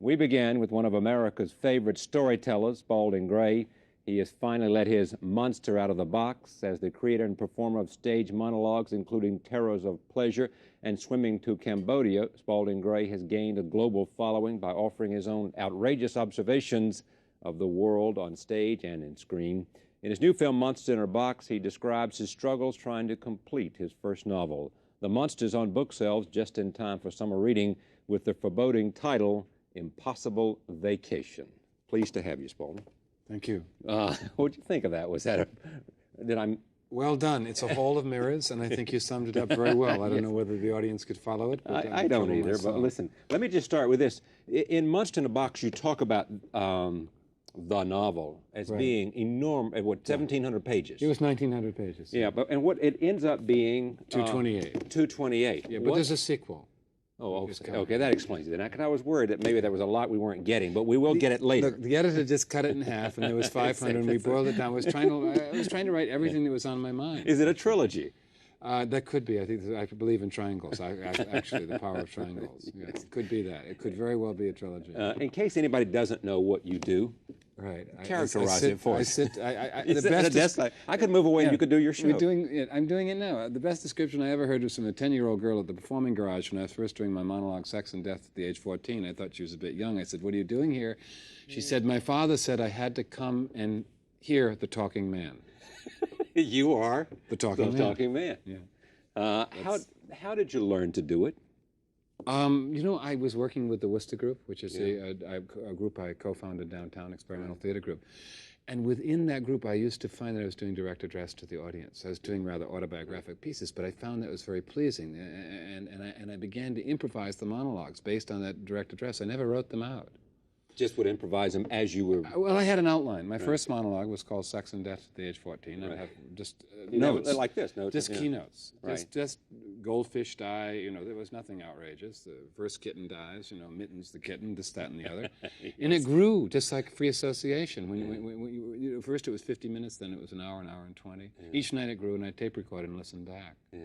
We began with one of America's favorite storytellers, Spalding Gray. He has finally let his monster out of the box as the creator and performer of stage monologues, including Terrors of Pleasure and Swimming to Cambodia. Spalding Gray has gained a global following by offering his own outrageous observations of the world on stage and in screen. In his new film, Monster in a Box, he describes his struggles trying to complete his first novel. The monster's on bookshelves just in time for summer reading with the foreboding title, Impossible Vacation. Pleased to have you, Spalding. Thank you. What did you think of that? Was that Well done. It's a hall of mirrors, and I think you summed it up very well. I don't know whether the audience could follow it. But I don't either, myself. but listen, let me just start with this. In Monster in a Box, you talk about the novel as being enormous, 1,700 pages? It was 1,900 pages. Yeah, and what it ends up being... 228. 228. Yeah, but there's a sequel. Oh, okay, that explains it. And I was worried that maybe there was a lot we weren't getting, but we will get it later. Look, the editor just cut it in half, and there was 500, and we boiled it down. I was trying to write everything that was on my mind. Is it a trilogy? That could be. I think I believe in triangles. Actually, the power of triangles. Yeah, it could be that. It could very well be a trilogy. In case anybody doesn't know what you do, right? Characterize it for us. I could move away and you could do your show. I'm doing it now. The best description I ever heard was from a 10-year-old girl at the performing garage when I was first doing my monologue, Sex and Death, at the age 14. I thought she was a bit young. I said, "What are you doing here?" She said, "My father said I had to come and hear the talking man." You are the talking man. Yeah. How did you learn to do it? I was working with the Worcester Group, which is a group I co-founded downtown, experimental theater group. And within that group, I used to find that I was doing direct address to the audience. I was doing rather autobiographic pieces, but I found that was very pleasing. And I began to improvise the monologues based on that direct address. I never wrote them out. Just would improvise them as you were... Well, I had an outline. My first monologue was called Sex and Death at the age 14. I have just notes. Like this, notes. Just keynotes. Right. Just goldfish die, there was nothing outrageous. The first kitten dies, Mittens the kitten, this, that, and the other. Yes. And it grew, just like free association. When first it was 50 minutes, then it was an hour and 20. Yeah. Each night it grew, and I tape recorded and listened back. Yeah.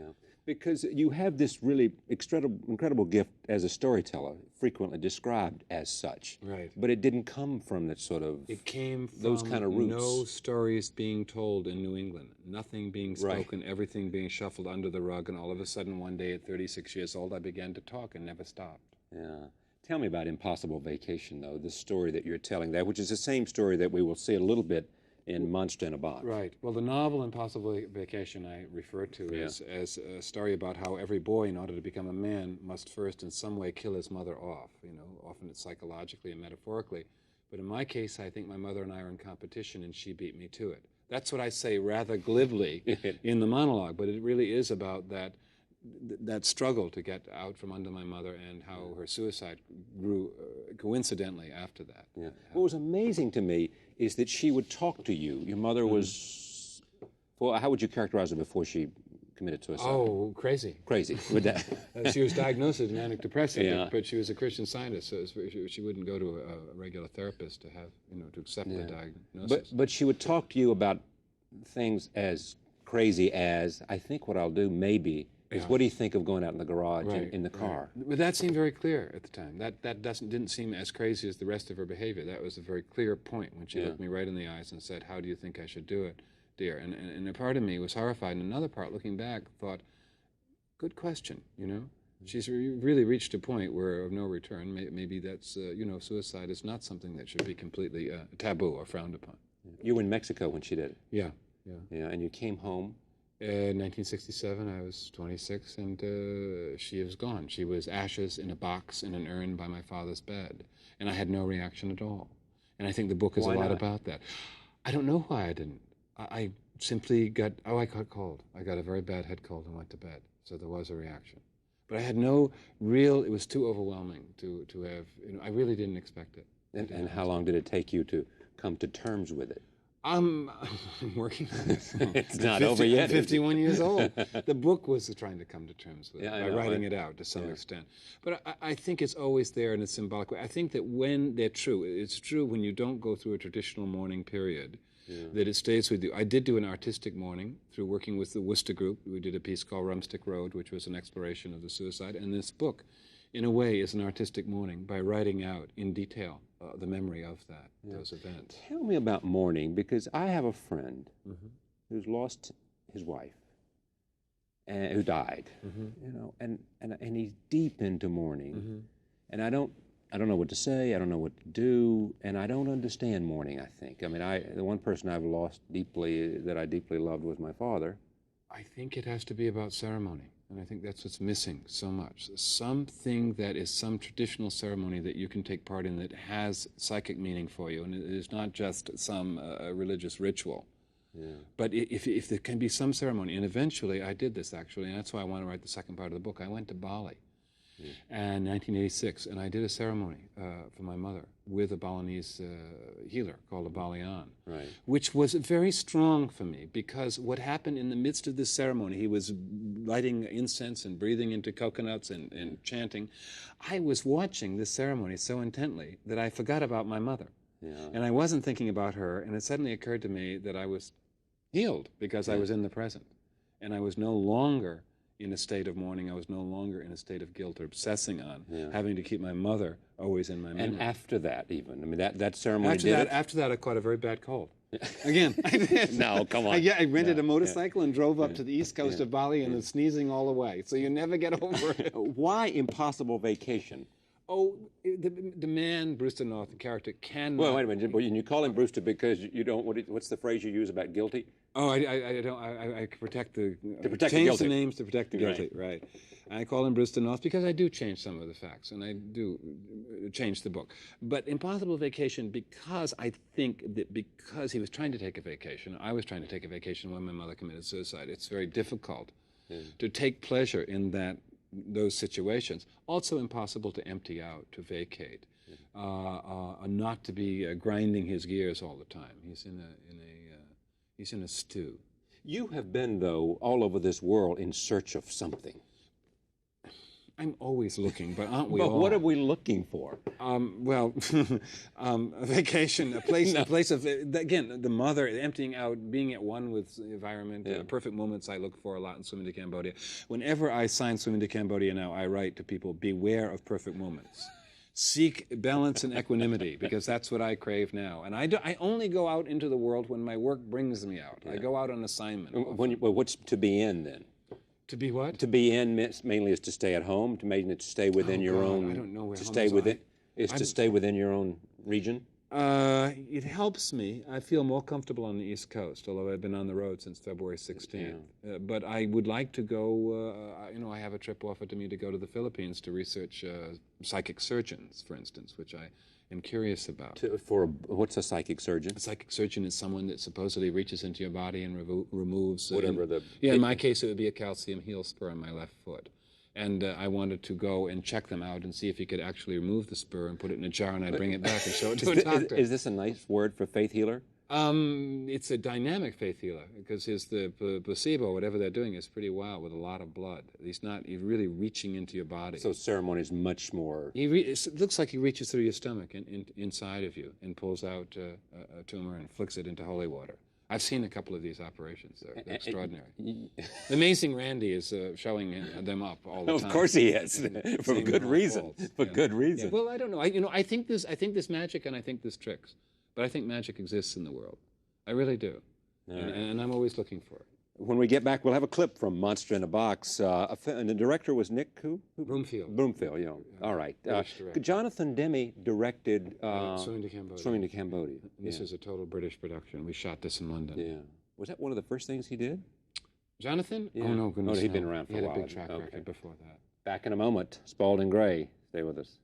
Because you have this really incredible gift as a storyteller, frequently described as such. Right. But it didn't come from that sort of... It came from those kind of roots. No stories being told in New England. Nothing being spoken, everything being shuffled under the rug, and all of a sudden one day at 36 years old I began to talk and never stopped. Yeah. Tell me about Impossible Vacation, though, the story that you're telling there, which is the same story that we will see a little bit in Monster in a Box. Right. Well, the novel Impossible Vacation I refer to as a story about how every boy, in order to become a man, must first in some way kill his mother off. Often it's psychologically and metaphorically. But in my case, I think my mother and I are in competition, and she beat me to it. That's what I say rather glibly in the monologue, but it really is about that struggle to get out from under my mother and how her suicide grew coincidentally after that. Yeah. What was amazing to me is that she would talk to you. Your mother was, well, how would you characterize her before she committed suicide? Oh, crazy. Crazy. With that. She was diagnosed as manic depressive, but she was a Christian Scientist, so she wouldn't go to a regular therapist to have, to accept the diagnosis. But she would talk to you about things as crazy as, I think what I'll do maybe is, what do you think of going out in the garage in the car? Right. But that seemed very clear at the time. That didn't seem as crazy as the rest of her behavior. That was a very clear point when she looked me right in the eyes and said, "How do you think I should do it, dear?" And a part of me was horrified, and another part, looking back, thought, good question, She's really reached a point where of no return. Maybe that's, suicide is not something that should be completely taboo or frowned upon. You were in Mexico when she did it. Yeah. And you came home. In 1967, I was 26, and she was gone. She was ashes in a box in an urn by my father's bed, and I had no reaction at all. And I think the book is a lot about that. I don't know why I didn't. I simply I caught cold. I got a very bad head cold and went to bed, so there was a reaction. But I had no it was too overwhelming to have, I really didn't expect it. And how long did it take you to come to terms with it? I'm working on it. It's not over yet. I'm 51 years old. The book was trying to come to terms with it by writing it out to some extent. But I think it's always there in a symbolic way. I think that when they're true, it's true when you don't go through a traditional mourning period, that it stays with you. I did do an artistic mourning through working with the Worcester Group. We did a piece called Rumstick Road, which was an exploration of the suicide. And this book in a way, is an artistic mourning by writing out in detail the memory of those events. Tell me about mourning, because I have a friend who's lost his wife, and who died, and he's deep into mourning, and I don't know what to say, I don't know what to do, and I don't understand mourning, I think. I mean, the one person I've lost deeply, that I deeply loved, was my father. I think it has to be about ceremony, and I think that's what's missing so much. Something that is some traditional ceremony that you can take part in that has psychic meaning for you, and it is not just some religious ritual. Yeah. But if there can be some ceremony, and eventually I did this actually, and that's why I want to write the second part of the book. I went to Bali in 1986, and I did a ceremony for my mother with a Balinese healer called a Balian, which was very strong for me, because what happened in the midst of this ceremony, he was lighting incense and breathing into coconuts and chanting. I was watching this ceremony so intently that I forgot about my mother. Yeah. And I wasn't thinking about her, and it suddenly occurred to me that I was healed because I was in the present. And I was no longer in a state of mourning. I was no longer in a state of guilt or obsessing on having to keep my mother always in my memory. And after that, even, I mean, that ceremony After that, I caught a very bad cold. Again, I did. No, come on. I rented a motorcycle and drove up to the east coast of Bali, and was sneezing all the way. So you never get over it. Why impossible vacation? Oh, the man, Brewster North, the character, can. Well, wait a minute. You call him Brewster because you don't. What's the phrase you use about guilty? Oh, I don't. I protect the. To protect change the guilty. The names to protect the guilty. Right. I call him Brewster North because I do change some of the facts, and I do change the book. But Impossible Vacation, because I think that because he was trying to take a vacation, I was trying to take a vacation when my mother committed suicide. It's very difficult to take pleasure in those situations. Also impossible to empty out, to vacate, not to be grinding his gears all the time. He's in a stew. You have been, though, all over this world in search of something. I'm always looking, but aren't we but all? What are we looking for? Well, a vacation, a place of, again, the mother, emptying out, being at one with the environment, perfect moments I look for a lot in Swimming to Cambodia. Whenever I sign Swimming to Cambodia now, I write to people, beware of perfect moments. Seek balance and equanimity, because that's what I crave now. And I only go out into the world when my work brings me out. I go out on assignment. What's to be in, then? To be what? To be in mainly is to stay at home, to stay within your own. I don't know where to stay within to stay within your own region. It helps me. I feel more comfortable on the East Coast, although I've been on the road since February 16th. Yeah. But I would like to go. I have a trip offered to me to go to the Philippines to research psychic surgeons, for instance, which I am curious about. What's a psychic surgeon? A psychic surgeon is someone that supposedly reaches into your body and removes whatever in my case, it would be a calcium heel spur on my left foot. And I wanted to go and check them out and see if he could actually remove the spur and put it in a jar, and I'd bring it back and show it to a doctor. Is this a nice word for faith healer? It's a dynamic faith healer, because the placebo, whatever they're doing, is pretty wild with a lot of blood. He's really reaching into your body. So ceremony is much more. It looks like he reaches through your stomach and inside of you and pulls out a tumor and flicks it into holy water. I've seen a couple of these operations. They're extraordinary. The Amazing Randy is showing them up all the time. Of course he is, for good reason. For good reason. Well, I don't know. I think this magic, and I think this tricks, but I think magic exists in the world. I really do, and I'm always looking for it. When we get back, we'll have a clip from Monster in a Box. And the director was Nick who? Broomfield. Broomfield, all right. Jonathan Demme directed Swimming to Cambodia. Swimming to Cambodia. This is a total British production. We shot this in London. Yeah. Was that one of the first things he did? Jonathan? Yeah. Oh, no, goodness. He'd been around for a while. He had a big track record before that. Back in a moment. Spalding Gray. Stay with us.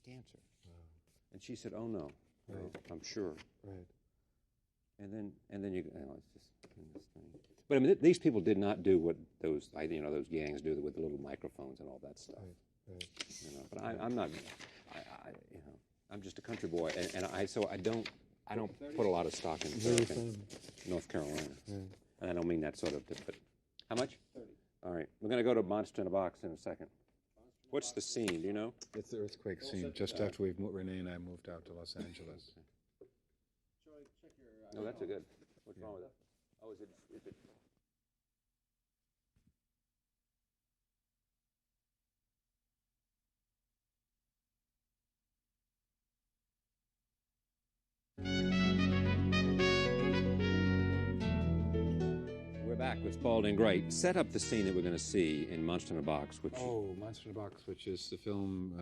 what's the answer? And she said, oh, no, no, I'm sure. Right. And then you, it's just this thing. But I mean, these people did not do what those gangs do with the little microphones and all that stuff. Right. You know, but I'm not, I'm just a country boy, so I don't put a lot of stock in North Carolina. Right. And I don't mean that sort of, but how much? 30. All right, we're going to go to Monster in a Box in a second. What's the scene, do you know? It's the earthquake scene, just after Renee and I moved out to Los Angeles. No, that's a good. What's wrong with that? Oh, is it? We're back with Spalding Gray. Set up the scene that we're going to see in Monster in a Box, which Monster in a Box, which is the film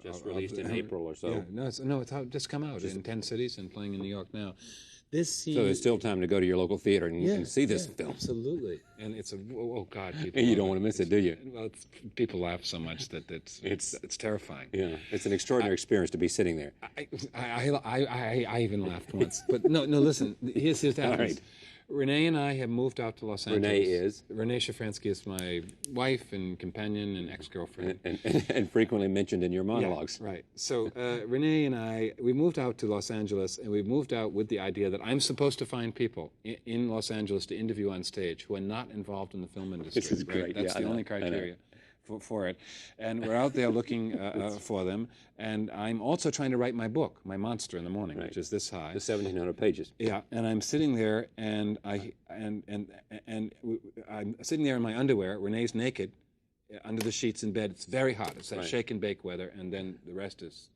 just released in April or so. Yeah, it's just come out in 10 cities and playing in New York now. This scene, so there's still time to go to your local theater and see this film. Absolutely, and it's God, people. And you don't want to miss it, do you? Well, people laugh so much that it's terrifying. Yeah, it's an extraordinary experience to be sitting there. I even laughed once, but no. Listen, here's what happens. All right. Renee and I have moved out to Los Angeles. Renee Shafransky is my wife and companion and ex-girlfriend. And frequently mentioned in your monologues. Yeah, right. So Renee and we moved out to Los Angeles, and we moved out with the idea that I'm supposed to find people in Los Angeles to interview on stage who are not involved in the film industry. This is great. That's the only criteria for it. And we're out there looking for them. And I'm also trying to write my book, My Monster in the Morning, which is this high. The 1,700 pages. Yeah, and I'm sitting there, and I'm sitting there in my underwear. Renee's naked, under the sheets in bed. It's very hot. It's that shake and bake weather, and then the rest is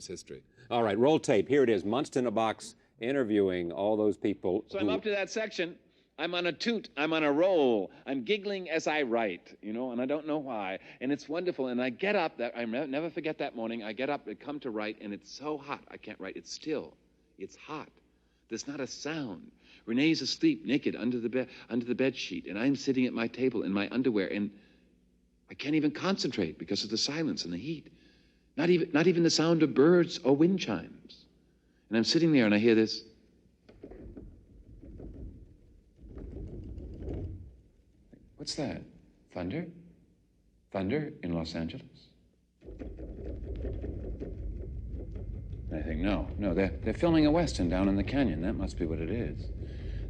history. All right, roll tape. Here it is. Monster in a Box interviewing all those people. So I'm up to that section. I'm on a toot. I'm on a roll. I'm giggling as I write, and I don't know why. And it's wonderful. And I get up. I never forget that morning. I get up and come to write, and it's so hot. I can't write. It's still. It's hot. There's not a sound. Renee's asleep, naked, under the bed sheet, and I'm sitting at my table in my underwear, and I can't even concentrate because of the silence and the heat. Not even the sound of birds or wind chimes. And I'm sitting there, and I hear this. What's that? Thunder? Thunder in Los Angeles? And I think, no, they're filming a Western down in the canyon. That must be what it is.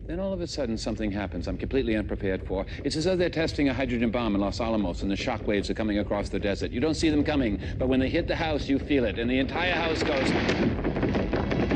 Then all of a sudden, something happens I'm completely unprepared for. It's as though they're testing a hydrogen bomb in Los Alamos and the shock waves are coming across the desert. You don't see them coming, but when they hit the house, you feel it, and the entire house goes...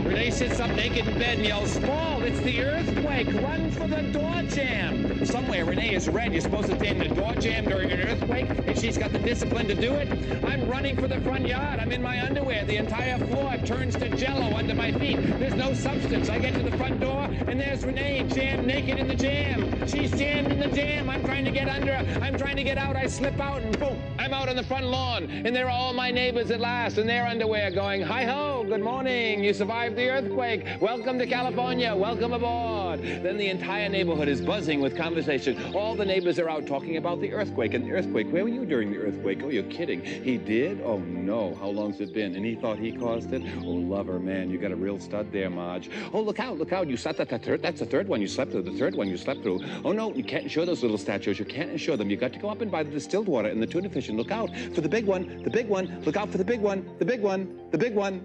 Renee sits up naked in bed and yells, "Spald, it's the earthquake! Run for the door jam!" Somewhere Renee is red. You're supposed to stand in the door jam during an earthquake, and she's got the discipline to do it. I'm running for the front yard. I'm in my underwear. The entire floor turns to jello under my feet. There's no substance. I get to the front door, and there's Renee jammed naked in the jam. She's jammed in the jam. I'm trying to get under her. I'm trying to get out. I slip out, and boom, I'm out on the front lawn. And there are all my neighbors at last in their underwear going, "Hi-ho, good morning. You survived the earthquake. Welcome to California. Welcome aboard." Then the entire neighborhood is buzzing with conversation. All the neighbors are out talking about the earthquake. And the earthquake, where were you during the earthquake? Oh, you're kidding. He did? Oh, no. How long's it been? And he thought he caused it? Oh, lover, man, you got a real stud there, Marge. Oh, look out, look out. You slept at that third. That's the third one you slept through. The third one you slept through. Oh, no, you can't insure those little statues. You can't insure them. You got to go up and buy the distilled water and the tuna fish and look out for the big one. The big one. Look out for the big one. The big one. The big one.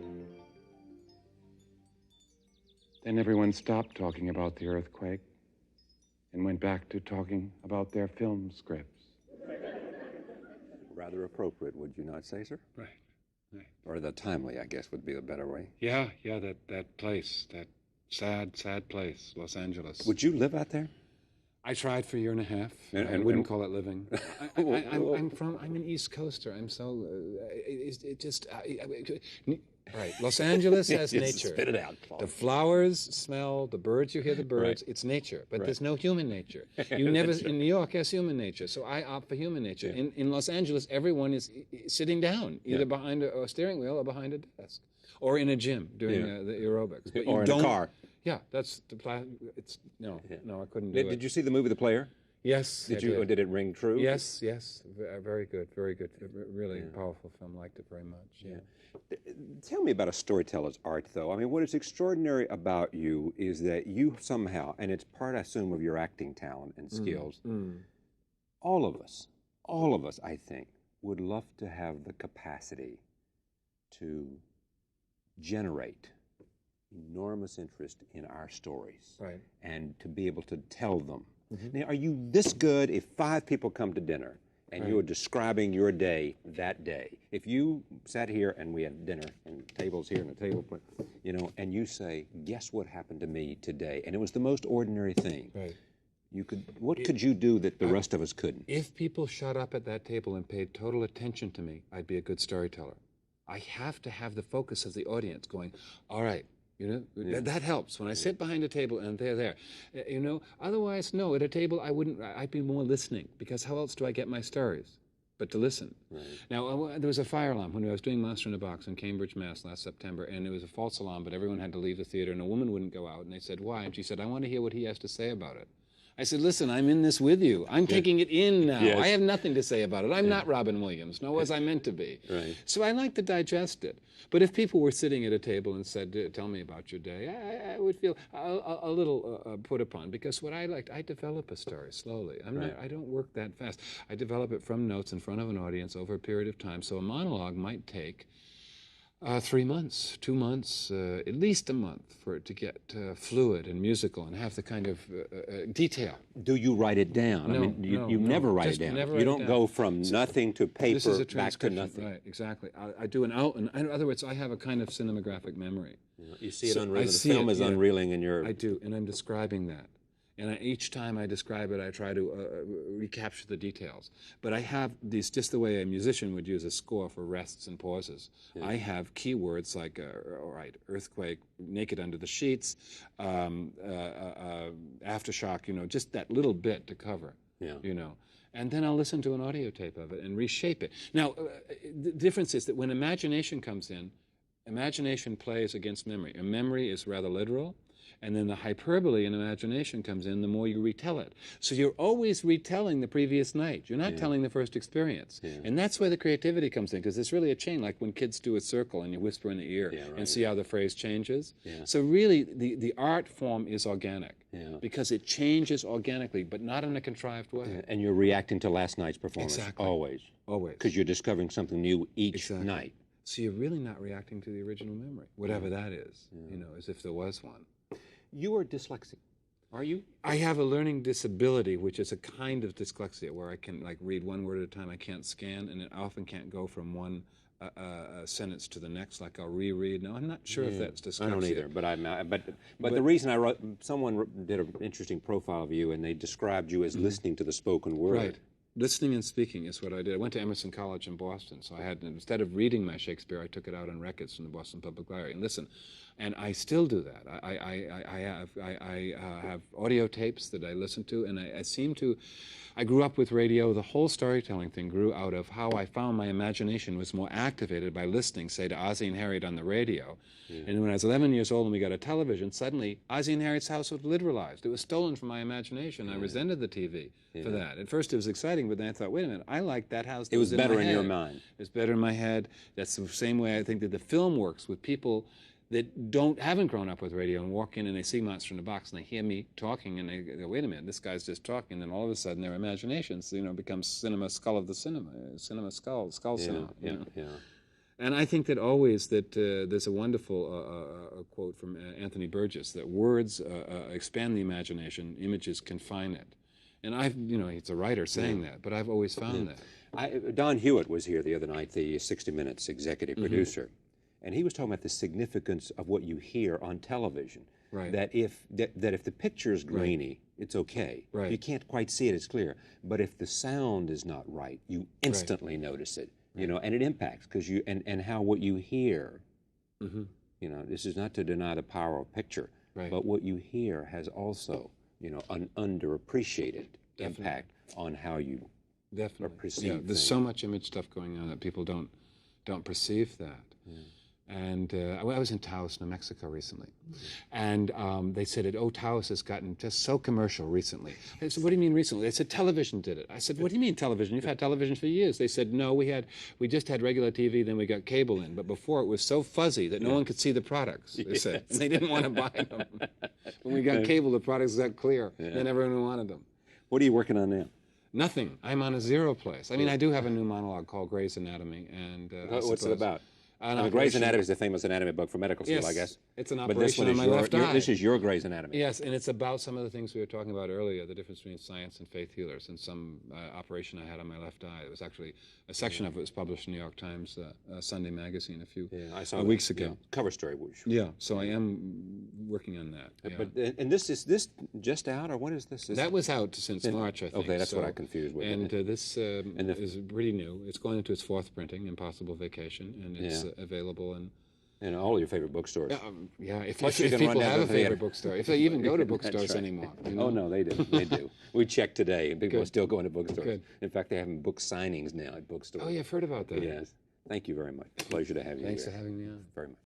Then everyone stopped talking about the earthquake and went back to talking about their film scripts. Rather appropriate, would you not say, sir? Right. Or the timely, I guess, would be the better way. Yeah, that place, that sad place, Los Angeles. Would you live out there? I tried for a year and a half. I wouldn't call it living. I'm an East Coaster. I'm so, right. Los Angeles has nature. Spit it out, Paul. The flowers smell, the birds, you hear the birds. Right. It's nature, but there's no human nature. You never, in New York, has human nature, so I opt for human nature. Yeah. In Los Angeles, everyone is sitting down, either behind a steering wheel or behind a desk, or in a gym doing the aerobics. But or in a car. Yeah, that's the plan. No, I couldn't do it. Did you see the movie The Player? Yes. Did you? Did it ring true? Yes, yes. Very good, very good. Really powerful film. Liked it very much. Yeah. Tell me about a storyteller's art, though. I mean, what is extraordinary about you is that you somehow, and it's part, I assume, of your acting talent and skills, all of us, I think, would love to have the capacity to generate enormous interest in our stories, Right. and to be able to tell them. Now, are you this good if 5 people come to dinner and you're describing your day that day? If you sat here and we had dinner and tables here and a table, you know, and you say, guess what happened to me today? And it was the most ordinary thing. Right. What could you do that the rest of us couldn't? If people shut up at that table and paid total attention to me, I'd be a good storyteller. I have to have the focus of the audience going, all right, you know, that helps when I sit behind a table and they're there. You know, otherwise, no, at a table I'd be more listening, because how else do I get my stories but to listen? Right. Now, there was a fire alarm when I was doing Monster in a Box in Cambridge, Mass. last September, and it was a false alarm, but everyone had to leave the theater, and a woman wouldn't go out, and they said, why? And she said, I want to hear what he has to say about it. I said, listen, I'm in this with you. I'm taking it in now. Yes. I have nothing to say about it. I'm not Robin Williams, nor was I meant to be. Right. So I like to digest it. But if people were sitting at a table and said, tell me about your day, I would feel a little put upon, because what I liked, I develop a story slowly. I don't work that fast. I develop it from notes in front of an audience over a period of time. So a monologue might take 3 months, 2 months, at least a month for it to get fluid and musical and have the kind of detail. Do you write it down? No, I mean, you never write it down. You don't go from nothing to paper this is a back to nothing. Right, exactly. I do an outline. In other words, I have a kind of cinematographic memory. You see it unreeling. The film is unreeling in your... I do, and I'm describing that. And each time I describe it, I try to recapture the details. But I have these, just the way a musician would use a score for rests and pauses. I have keywords like, all right, earthquake, naked under the sheets, aftershock, you know, just that little bit to cover, you know. And then I'll listen to an audio tape of it and reshape it. Now, the difference is that when imagination comes in, imagination plays against memory. And memory is rather literal. And then the hyperbole in imagination comes in the more you retell it. So you're always retelling the previous night. You're not telling the first experience. And that's where the creativity comes in, because it's really a chain, like when kids do a circle and you whisper in the ear and see how the phrase changes. So really, the art form is organic, because it changes organically, but not in a contrived way. And you're reacting to last night's performance. Exactly. Always. Always. Because you're discovering something new each night. So you're really not reacting to the original memory, whatever that is, you know, as if there was one. You are dyslexic, are you? I have a learning disability, which is a kind of dyslexia where I can like read one word at a time. I can't scan, and I often can't go from one sentence to the next. Like I'll reread. Now I'm not sure if that's dyslexia. I don't either, but the reason I wrote, someone did an interesting profile of you, and they described you as listening to the spoken word. Right. Listening and speaking is what I did. I went to Emerson College in Boston, so I had, instead of reading my Shakespeare, I took it out on records from the Boston Public Library and listened. And I still do that. I have audio tapes that I listen to, and I grew up with radio. The whole storytelling thing grew out of how I found my imagination was more activated by listening, say, to Ozzie and Harriet on the radio. And when I was 11 years old and we got a television, suddenly Ozzie and Harriet's house was literalized. It was stolen from my imagination. I resented the TV for that. At first it was exciting, but then I thought, wait a minute, I like that house. It was better in your mind. It was better in my head. That's the same way I think that the film works with people that haven't grown up with radio and walk in and they see Monster in a Box and they hear me talking and they go, wait a minute, this guy's just talking, and then all of a sudden their imaginations, you know, becomes cinema skull of the cinema, cinema skull cinema. You know? And I think that always that there's a wonderful quote from Anthony Burgess that words expand the imagination, images confine it. And he's a writer saying that, but I've always found that. Don Hewitt was here the other night, the 60 Minutes executive producer. And he was talking about the significance of what you hear on television. Right. That if the picture is grainy, it's okay. Right. You can't quite see it, it's clear. But if the sound is not right, you instantly notice it. You know, and it impacts because and how what you hear. You know, this is not to deny the power of picture, but what you hear has also, you know, an underappreciated impact on how you perceive. There's so much image stuff going on that people don't perceive that. And I was in Taos, New Mexico recently. And they said, oh, Taos has gotten just so commercial recently. I said, what do you mean recently? They said, television did it. I said, what do you mean television? You've had television for years. They said, no, we just had regular TV, then we got cable in. But before it was so fuzzy that no one could see the products, they said. And they didn't want to buy them. When we got cable, the products got clear. Then everyone wanted them. What are you working on now? Nothing. I'm on a zero place. I mean, I do have a new monologue called Gray's Anatomy. And what's it about? Gray's Anatomy is the famous anatomy book for medical school, I guess. It's an But this operation one on is my your, left eye. this is your Gray's Anatomy. Yes, and it's about some of the things we were talking about earlier, the difference between science and faith healers, and some operation I had on my left eye. It was actually, a section of it was published in the New York Times Sunday magazine a few weeks ago. Yeah. Cover story. Yeah, so I am working on that. Yeah. But and this just out, or what is this? That was out since March, I think. Okay, that's what I confused with. And this is pretty new. It's going into its fourth printing, Impossible Vacation, and it's available in all your favorite bookstores. If people have a favorite bookstore, if they even go to bookstores anymore. You know? Oh, no, they do. They do. We checked today, and people are still going to bookstores. Good. In fact, they're having book signings now at bookstores. Oh, yeah, I've heard about that. Yes. Thank you very much. Pleasure to have you Thanks here. for having me on. Very much.